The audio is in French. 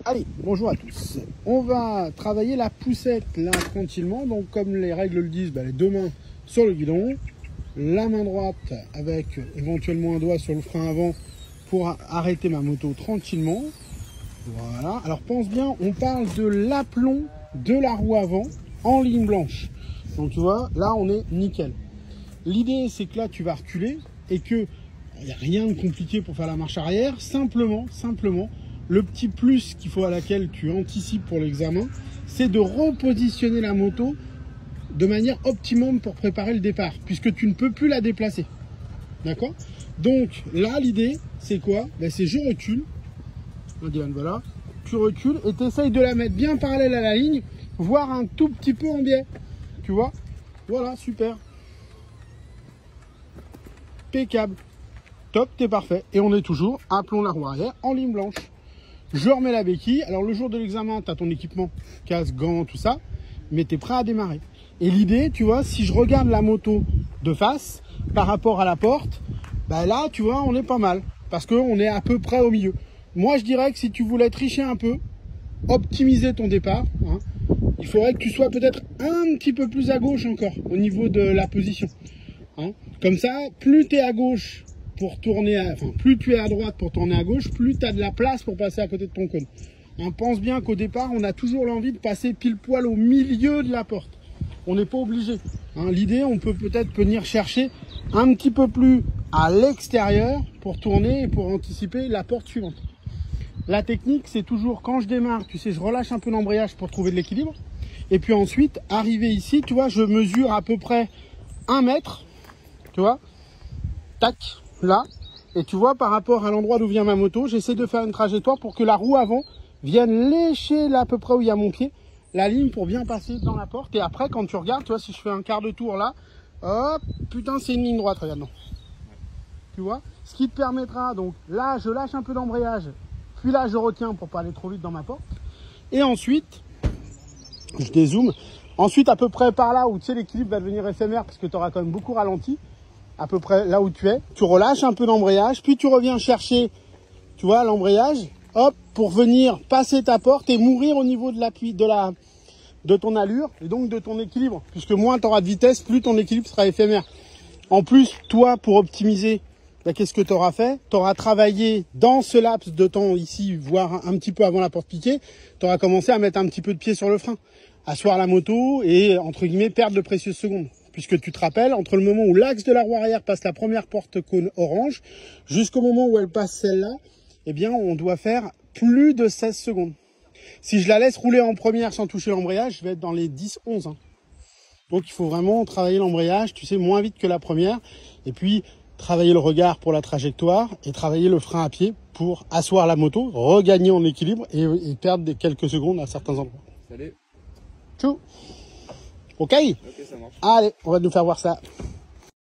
Allez, bonjour à tous. On va travailler la poussette là tranquillement. Donc comme les règles le disent, les deux mains sur le guidon, la main droite avec éventuellement un doigt sur le frein avant pour arrêter ma moto tranquillement. Voilà. Alors pense bien, on parle de l'aplomb de la roue avant en ligne blanche. Donc tu vois, là on est nickel. L'idée c'est que là tu vas reculer et que il n'y a rien de compliqué pour faire la marche arrière. Simplement, le petit plus qu'il faut à laquelle tu anticipes pour l'examen, c'est de repositionner la moto de manière optimum pour préparer le départ, puisque tu ne peux plus la déplacer. D'accord? Donc là, l'idée, c'est quoi? C'est je recule. Voilà. Tu recules et tu essayes de la mettre bien parallèle à la ligne, voire un tout petit peu en biais. Tu vois? Voilà, super. Impeccable. Top, t'es parfait. Et on est toujours à plomb la roue arrière en ligne blanche. Je remets la béquille. Alors le jour de l'examen, tu as ton équipement, casque, gants, tout ça, mais tu es prêt à démarrer. Et l'idée, tu vois, si je regarde la moto de face par rapport à la porte, là, tu vois, on est pas mal. Parce qu'on est à peu près au milieu. Moi, je dirais que si tu voulais tricher un peu, optimiser ton départ, il faudrait que tu sois peut-être un petit peu plus à gauche encore au niveau de la position. Comme ça, plus tu es à gauche pour tourner, plus tu es à droite pour tourner à gauche, plus tu as de la place pour passer à côté de ton cône. Pense bien qu'au départ, on a toujours l'envie de passer pile poil au milieu de la porte. On n'est pas obligé. L'idée, on peut peut-être venir chercher un petit peu plus à l'extérieur pour tourner et pour anticiper la porte suivante. La technique, c'est toujours quand je démarre, tu sais, je relâche un peu l'embrayage pour trouver de l'équilibre. Et puis ensuite, arrivé ici, tu vois, je mesure à peu près 1 mètre, tu vois, tac, là, et tu vois par rapport à l'endroit d'où vient ma moto, j'essaie de faire une trajectoire pour que la roue avant vienne lécher là à peu près où il y a mon pied, la ligne pour bien passer dans la porte. Et après quand tu regardes, tu vois, si je fais un quart de tour là, hop, putain c'est une ligne droite, regarde, non. Tu vois, ce qui te permettra, donc là je lâche un peu d'embrayage, puis là je retiens pour pas aller trop vite dans ma porte, et ensuite je dézoome, ensuite à peu près par là où tu sais l'équilibre va devenir éphémère parce que tu auras quand même beaucoup ralenti, à peu près là où tu es, tu relâches un peu d'embrayage, puis tu reviens chercher, tu vois, l'embrayage, hop, pour venir passer ta porte et mourir au niveau de l'appui, de ton allure et donc de ton équilibre, puisque moins tu auras de vitesse, plus ton équilibre sera éphémère. En plus, toi, pour optimiser, qu'est-ce que tu auras fait? Tu auras travaillé dans ce laps de temps ici, voire un petit peu avant la porte piquée, tu auras commencé à mettre un petit peu de pied sur le frein, asseoir la moto et, entre guillemets, perdre de précieuses secondes. Puisque tu te rappelles, entre le moment où l'axe de la roue arrière passe la première porte cône orange, jusqu'au moment où elle passe celle-là, eh bien, on doit faire plus de 16 secondes. Si je la laisse rouler en première sans toucher l'embrayage, je vais être dans les 10-11. Donc, il faut vraiment travailler l'embrayage, tu sais, moins vite que la première. Et puis, travailler le regard pour la trajectoire et travailler le frein à pied pour asseoir la moto, regagner en équilibre et perdre quelques secondes à certains endroits. Salut. Tchou. Ok, ça marche. allez, on va nous faire voir ça.